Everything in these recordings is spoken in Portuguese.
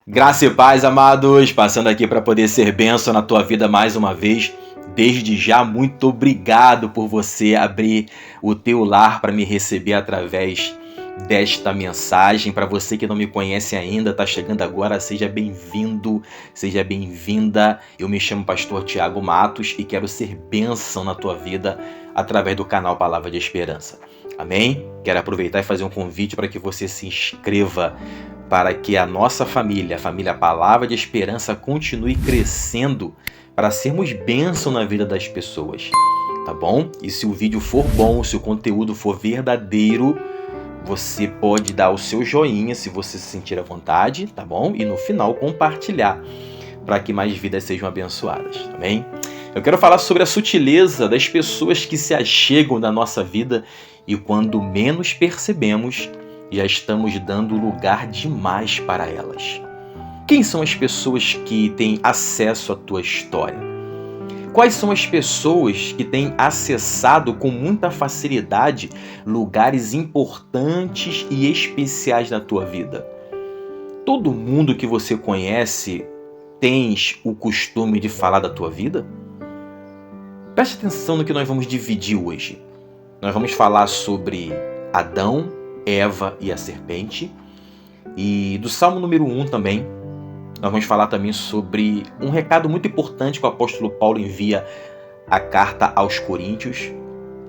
Graça e paz, amados, passando aqui para poder ser bênção na tua vida mais uma vez. Desde já, muito obrigado por você abrir o teu lar para me receber através desta mensagem. Para você que não me conhece ainda, está chegando agora, seja bem-vindo, seja bem-vinda. Eu me chamo Pastor Tiago Matos e quero ser bênção na tua vida através do canal Palavra de Esperança. Amém? Quero aproveitar e fazer um convite para que você se inscreva para que a nossa família, a família Palavra de Esperança, continue crescendo para sermos bênção na vida das pessoas, tá bom? E se o vídeo for bom, se o conteúdo for verdadeiro, você pode dar o seu joinha se você se sentir à vontade, tá bom? E no final compartilhar para que mais vidas sejam abençoadas, tá bem? Eu quero falar sobre a sutileza das pessoas que se achegam na nossa vida e quando menos percebemos, já estamos dando lugar demais para elas. Quem são as pessoas que têm acesso à tua história? Quais são as pessoas que têm acessado com muita facilidade lugares importantes e especiais na tua vida? Todo mundo que você conhece tens o costume de falar da tua vida? Preste atenção no que nós vamos dividir hoje. Nós vamos falar sobre Adão, Eva e a serpente, e do Salmo número 1 também. Nós vamos falar também sobre um recado muito importante que o apóstolo Paulo envia a carta aos Coríntios.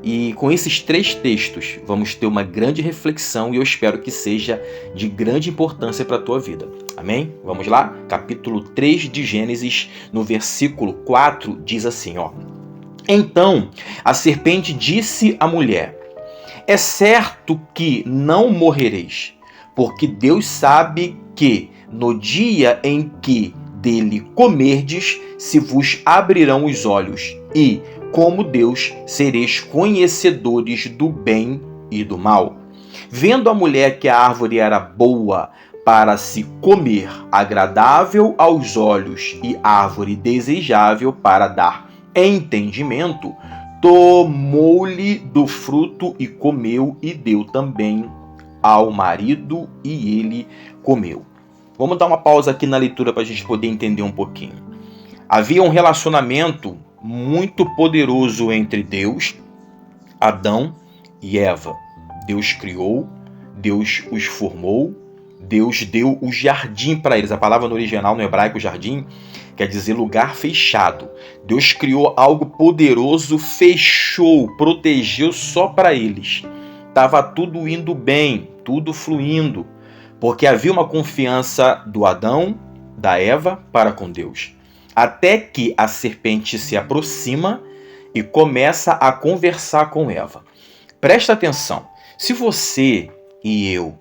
E com esses 3 textos vamos ter uma grande reflexão e eu espero que seja de grande importância para a tua vida. Amém? Vamos lá? Capítulo 3 de Gênesis, no versículo 4, diz assim, ó: Então a serpente disse à mulher: É certo que não morrereis, porque Deus sabe que no dia em que dele comerdes, se vos abrirão os olhos, e, como Deus, sereis conhecedores do bem e do mal. Vendo a mulher que a árvore era boa para se comer, agradável aos olhos e árvore desejável para dar entendimento, tomou-lhe do fruto e comeu, e deu também ao marido, e ele comeu. Vamos dar uma pausa aqui na leitura para a gente poder entender um pouquinho. Havia um relacionamento muito poderoso entre Deus, Adão e Eva. Deus criou, Deus os formou, Deus deu o jardim para eles. A palavra no original, no hebraico, jardim, quer dizer lugar fechado. Deus criou algo poderoso, fechou, protegeu só para eles. Estava tudo indo bem, tudo fluindo, porque havia uma confiança do Adão, da Eva, para com Deus. Até que a serpente se aproxima e começa a conversar com Eva. Presta atenção, se você e eu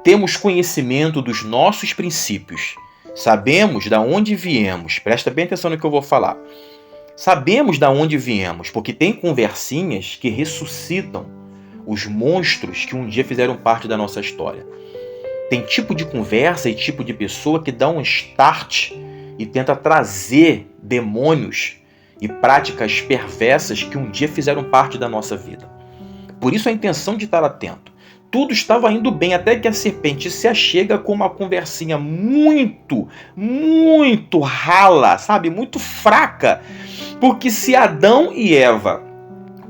temos conhecimento dos nossos princípios, sabemos de onde viemos, presta bem atenção no que eu vou falar. Sabemos de onde viemos, porque tem conversinhas que ressuscitam os monstros que um dia fizeram parte da nossa história. Tem tipo de conversa e tipo de pessoa que dá um start e tenta trazer demônios e práticas perversas que um dia fizeram parte da nossa vida. Por isso a intenção de estar atento. Tudo estava indo bem até que a serpente se achega com uma conversinha muito rala, sabe? Muito fraca. Porque se Adão e Eva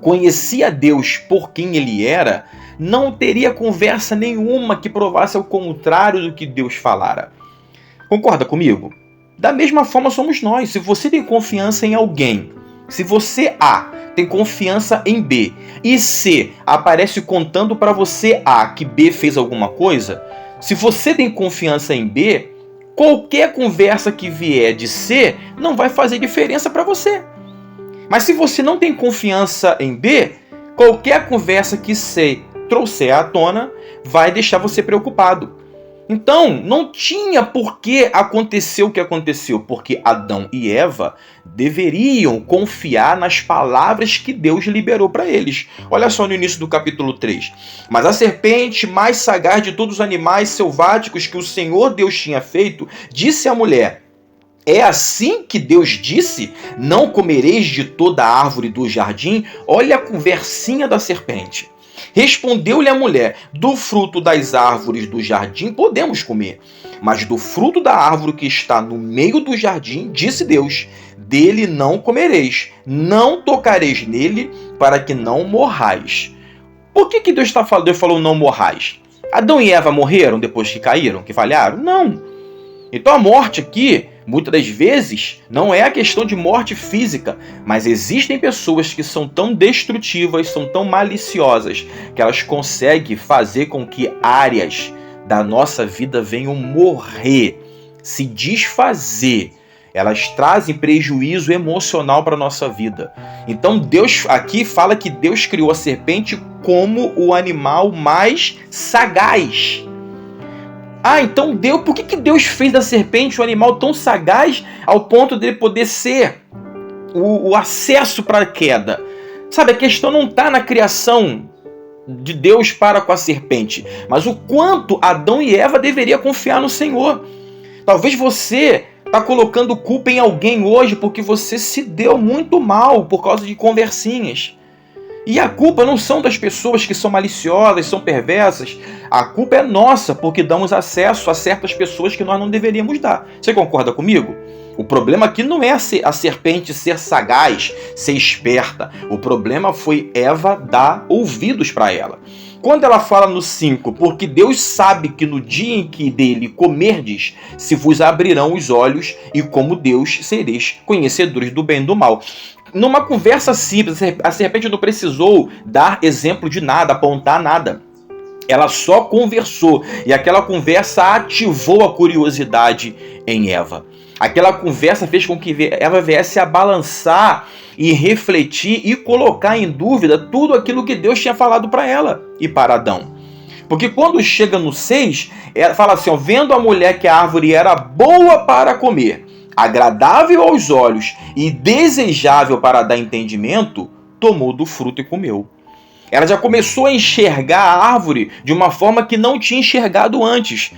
conhecia Deus por quem ele era, não teria conversa nenhuma que provasse ao contrário do que Deus falara. Concorda comigo? Da mesma forma somos nós. Se você tem confiança em alguém, se você A tem confiança em B e C aparece contando para você A que B fez alguma coisa, se você tem confiança em B, qualquer conversa que vier de C não vai fazer diferença para você. Mas se você não tem confiança em B, qualquer conversa que C trouxer à tona vai deixar você preocupado. Então, não tinha por que acontecer o que aconteceu, porque Adão e Eva deveriam confiar nas palavras que Deus liberou para eles. Olha só no início do capítulo 3. Mas a serpente, mais sagaz de todos os animais selváticos que o Senhor Deus tinha feito, disse à mulher: É assim que Deus disse? Não comereis de toda a árvore do jardim? Olha a conversinha da serpente. Respondeu-lhe a mulher: Do fruto das árvores do jardim podemos comer, Mas do fruto da árvore que está no meio do jardim, disse Deus, dele não comereis, não tocareis nele, para que não morrais. Por que Deus falou não morrais? Adão e Eva morreram depois que caíram, que falharam? Não. Então a morte aqui, muitas das vezes, não é a questão de morte física, mas existem pessoas que são tão destrutivas, são tão maliciosas, que elas conseguem fazer com que áreas da nossa vida venham morrer, se desfazer. Elas trazem prejuízo emocional para a nossa vida. Então Deus aqui fala que Deus criou a serpente como o animal mais sagaz. Então Deus, por que Deus fez da serpente um animal tão sagaz ao ponto de ele poder ser o acesso para a queda? Sabe, a questão não está na criação de Deus para com a serpente, mas o quanto Adão e Eva deveriam confiar no Senhor. Talvez você está colocando culpa em alguém hoje porque você se deu muito mal por causa de conversinhas. E a culpa não são das pessoas que são maliciosas, são perversas. A culpa é nossa, porque damos acesso a certas pessoas que nós não deveríamos dar. Você concorda comigo? O problema aqui não é a serpente ser sagaz, ser esperta. O problema foi Eva dar ouvidos para ela. Quando ela fala no 5, porque Deus sabe que no dia em que dele comerdes, se vos abrirão os olhos, e como Deus sereis conhecedores do bem e do mal. Numa conversa simples, a serpente não precisou dar exemplo de nada, apontar nada. Ela só conversou, e aquela conversa ativou a curiosidade em Eva. Aquela conversa fez com que Eva viesse a balançar e refletir e colocar em dúvida tudo aquilo que Deus tinha falado para ela e para Adão. Porque quando chega no 6, ela fala assim, vendo a mulher que a árvore era boa para comer, agradável aos olhos e desejável para dar entendimento, tomou do fruto e comeu. Ela já começou a enxergar a árvore de uma forma que não tinha enxergado antes.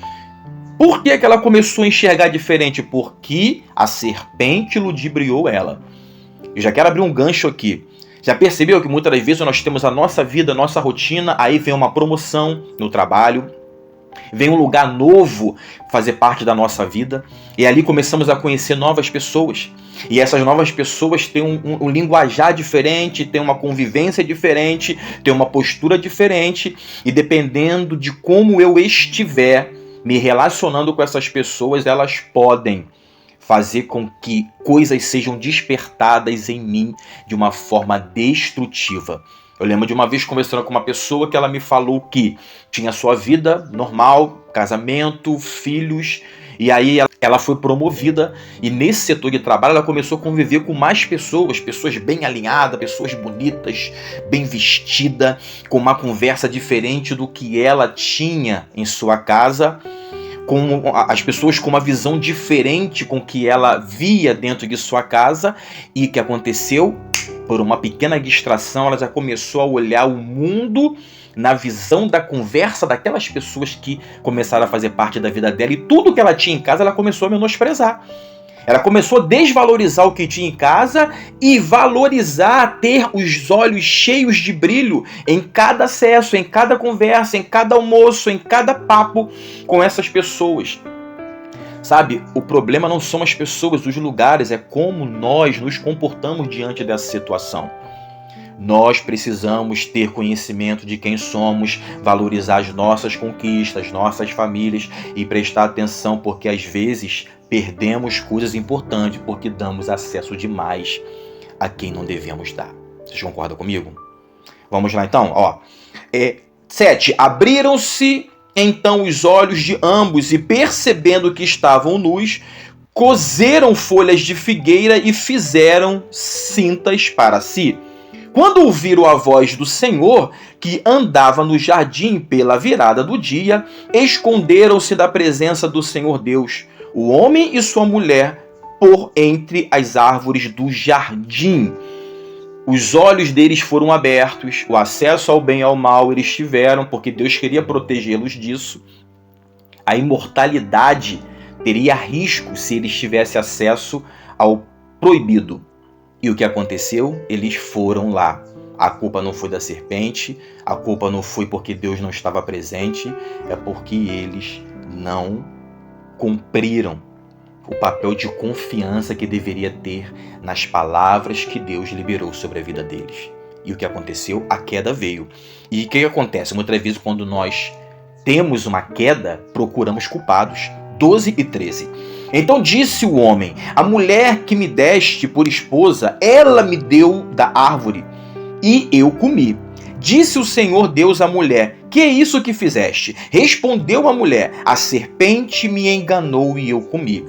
Por que ela começou a enxergar diferente? Porque a serpente ludibriou ela. Eu já quero abrir um gancho aqui. Já percebeu que muitas das vezes nós temos a nossa vida, a nossa rotina, aí vem uma promoção no trabalho, vem um lugar novo fazer parte da nossa vida, e ali começamos a conhecer novas pessoas. E essas novas pessoas têm um linguajar diferente, têm uma convivência diferente, têm uma postura diferente, e dependendo de como eu estiver me relacionando com essas pessoas, elas podem fazer com que coisas sejam despertadas em mim de uma forma destrutiva. Eu lembro de uma vez conversando com uma pessoa que ela me falou que tinha sua vida normal, casamento, filhos, e aí ela foi promovida e nesse setor de trabalho ela começou a conviver com mais pessoas, pessoas bem alinhadas, pessoas bonitas, bem vestidas, com uma conversa diferente do que ela tinha em sua casa, com as pessoas com uma visão diferente com que ela via dentro de sua casa. E o que aconteceu? Por uma pequena distração, ela já começou a olhar o mundo na visão da conversa daquelas pessoas que começaram a fazer parte da vida dela, e tudo que ela tinha em casa ela começou a menosprezar. Ela começou a desvalorizar o que tinha em casa e valorizar ter os olhos cheios de brilho em cada acesso, em cada conversa, em cada almoço, em cada papo com essas pessoas. Sabe, o problema não são as pessoas, os lugares, é como nós nos comportamos diante dessa situação. Nós precisamos ter conhecimento de quem somos, valorizar as nossas conquistas, nossas famílias e prestar atenção, porque às vezes perdemos coisas importantes porque damos acesso demais a quem não devemos dar. Vocês concordam comigo? Vamos lá então, 7. Abriram-se então os olhos de ambos e, percebendo que estavam nus, coseram folhas de figueira e fizeram cintas para si. Quando ouviram a voz do Senhor, que andava no jardim pela virada do dia, esconderam-se da presença do Senhor Deus, o homem e sua mulher, por entre as árvores do jardim. Os olhos deles foram abertos, o acesso ao bem e ao mal eles tiveram, porque Deus queria protegê-los disso. A imortalidade teria risco se eles tivessem acesso ao proibido. E o que aconteceu? Eles foram lá. A culpa não foi da serpente, a culpa não foi porque Deus não estava presente, é porque eles não cumpriram o papel de confiança que deveria ter nas palavras que Deus liberou sobre a vida deles. E o que aconteceu? A queda veio. E o que acontece? Muitas vezes, quando nós temos uma queda, procuramos culpados. 12 e 13. Então disse o homem: a mulher que me deste por esposa, ela me deu da árvore, e eu comi. Disse o Senhor Deus à mulher: que é isso que fizeste? Respondeu a mulher: a serpente me enganou e eu comi.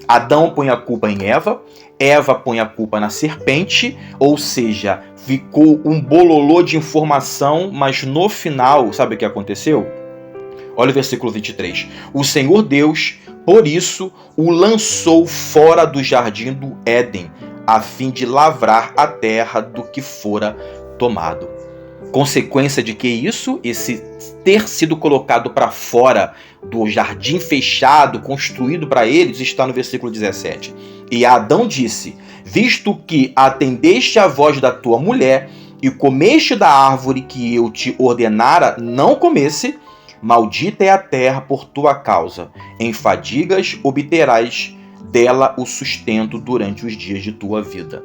Adão põe a culpa em Eva, Eva põe a culpa na serpente, ou seja, ficou um bololô de informação, mas no final, sabe o que aconteceu? Olha o versículo 23. O Senhor Deus, por isso, o lançou fora do jardim do Éden, a fim de lavrar a terra do que fora tomado. Consequência de que isso? Esse ter sido colocado para fora do jardim fechado, construído para eles, está no versículo 17. E Adão disse: visto que atendeste à voz da tua mulher e comeste da árvore que eu te ordenara não comesse, maldita é a terra por tua causa. Em fadigas obterás dela o sustento durante os dias de tua vida.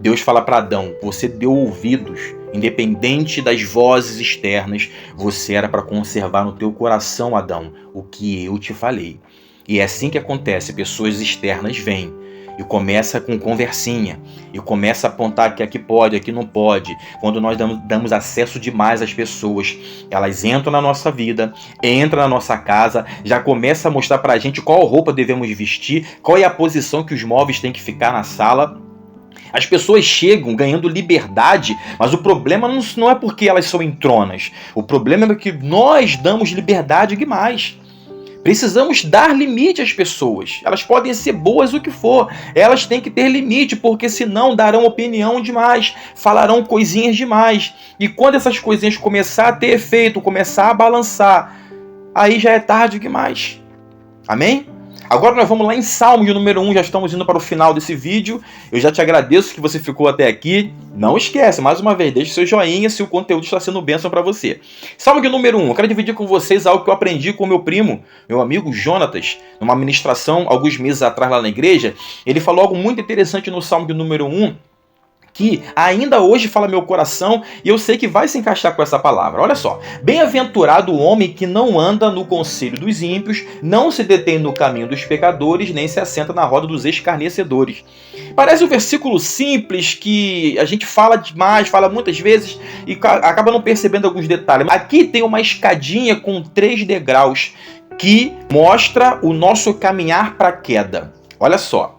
Deus fala para Adão: você deu ouvidos, independente das vozes externas, você era para conservar no teu coração, Adão, o que eu te falei. E é assim que acontece: pessoas externas vêm e começa com conversinha, e começa a apontar que aqui pode, aqui não pode. Quando nós damos acesso demais às pessoas, elas entram na nossa vida, entram na nossa casa, já começa a mostrar pra gente qual roupa devemos vestir, qual é a posição que os móveis têm que ficar na sala. As pessoas chegam ganhando liberdade, mas o problema não é porque elas são entronas. O problema é que nós damos liberdade demais. Precisamos dar limite às pessoas. Elas podem ser boas o que for, elas têm que ter limite, porque senão darão opinião demais, falarão coisinhas demais. E quando essas coisinhas começar a ter efeito, começar a balançar, aí já é tarde demais. Amém? Agora nós vamos lá em Salmo de número 1, já estamos indo para o final desse vídeo. Eu já te agradeço que você ficou até aqui. Não esquece, mais uma vez, deixe seu joinha se o conteúdo está sendo bênção para você. Salmo de número 1, eu quero dividir com vocês algo que eu aprendi com meu primo, meu amigo Jonatas, numa ministração alguns meses atrás lá na igreja. Ele falou algo muito interessante no Salmo de número 1, que ainda hoje fala meu coração, e eu sei que vai se encaixar com essa palavra. Olha só: bem-aventurado o homem que não anda no conselho dos ímpios, não se detém no caminho dos pecadores, nem se assenta na roda dos escarnecedores. Parece um versículo simples que a gente fala demais, fala muitas vezes e acaba não percebendo alguns detalhes. Aqui tem uma escadinha com 3 degraus que mostra o nosso caminhar para a queda. Olha só: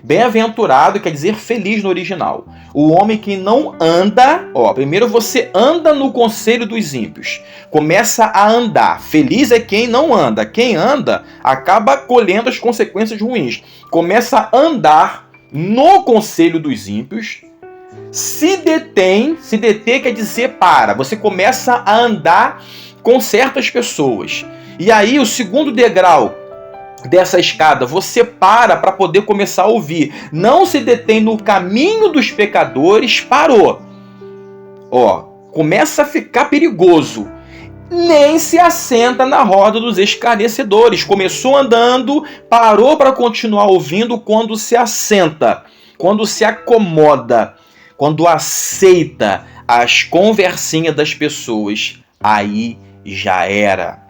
bem-aventurado quer dizer feliz no original. O homem que não anda, primeiro você anda no conselho dos ímpios. Começa a andar. Feliz é quem não anda. Quem anda acaba colhendo as consequências ruins. Começa a andar no conselho dos ímpios. Se detém quer dizer para. Você começa a andar com certas pessoas. E aí o segundo degrau dessa escada, você para poder começar a ouvir. Não se detém no caminho dos pecadores, parou. Começa a ficar perigoso. Nem se assenta na roda dos escarnecedores. Começou andando, parou para continuar ouvindo. Quando se assenta, quando se acomoda, quando aceita as conversinhas das pessoas, aí já era.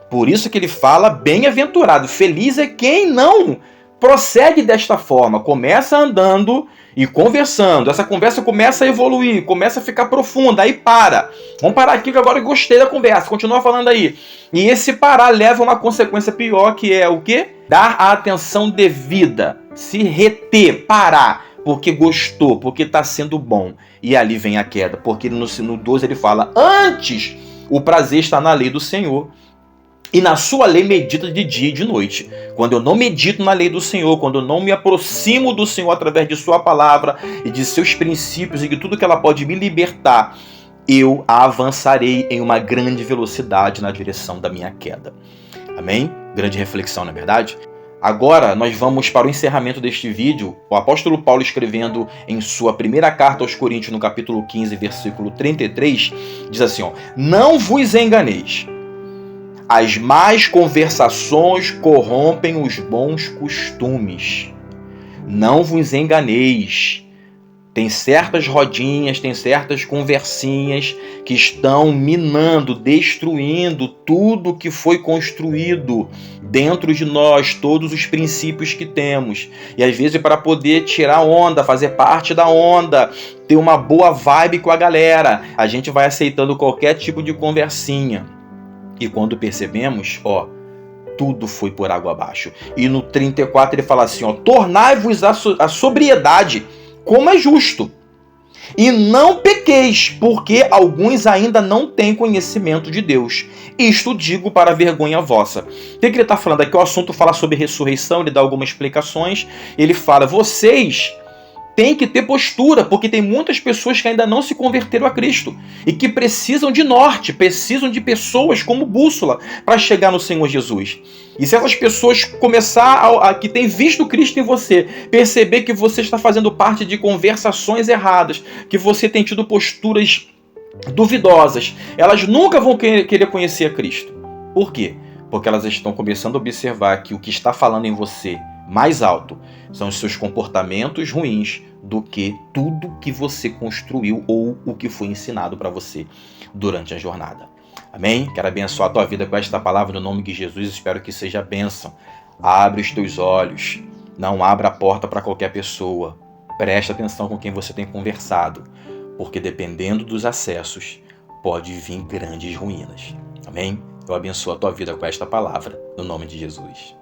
Por isso que ele fala bem-aventurado. Feliz é quem não procede desta forma. Começa andando e conversando. Essa conversa começa a evoluir, começa a ficar profunda. Aí para. Vamos parar aqui que agora eu gostei da conversa. Continua falando aí. E esse parar leva a uma consequência pior, que é o quê? Dar a atenção devida. Se reter, parar. Porque gostou, porque está sendo bom. E ali vem a queda. Porque no 12 ele fala: antes o prazer está na lei do Senhor, e na sua lei medita de dia e de noite. Quando eu não medito na lei do Senhor, quando eu não me aproximo do Senhor através de sua palavra e de seus princípios e de tudo que ela pode me libertar, eu avançarei em uma grande velocidade na direção da minha queda. Amém? Grande reflexão, não é verdade? Agora nós vamos para o encerramento deste vídeo. O apóstolo Paulo, escrevendo em sua primeira carta aos Coríntios, no capítulo 15, versículo 33, diz assim: não vos enganeis. As más conversações corrompem os bons costumes. Não vos enganeis. Tem certas rodinhas, tem certas conversinhas que estão minando, destruindo tudo que foi construído dentro de nós, todos os princípios que temos. E às vezes para poder tirar onda, fazer parte da onda, ter uma boa vibe com a galera, a gente vai aceitando qualquer tipo de conversinha. E quando percebemos, tudo foi por água abaixo. E no 34 ele fala assim, tornai-vos a sobriedade, como é justo. E não pequeis, porque alguns ainda não têm conhecimento de Deus. Isto digo para vergonha vossa. O que ele está falando aqui? O assunto fala sobre ressurreição, ele dá algumas explicações. Ele fala, vocês têm que ter postura, porque tem muitas pessoas que ainda não se converteram a Cristo e que precisam de norte, precisam de pessoas como bússola para chegar no Senhor Jesus. E se essas pessoas que têm visto Cristo em você, perceber que você está fazendo parte de conversações erradas, que você tem tido posturas duvidosas, elas nunca vão querer conhecer a Cristo. Por quê? Porque elas estão começando a observar que o que está falando em você mais alto são os seus comportamentos ruins do que tudo que você construiu ou o que foi ensinado para você durante a jornada. Amém? Quero abençoar a tua vida com esta palavra no nome de Jesus. Espero que seja bênção. Abre os teus olhos. Não abra a porta para qualquer pessoa. Preste atenção com quem você tem conversado, porque dependendo dos acessos, pode vir grandes ruínas. Amém? Eu abençoo a tua vida com esta palavra, no nome de Jesus.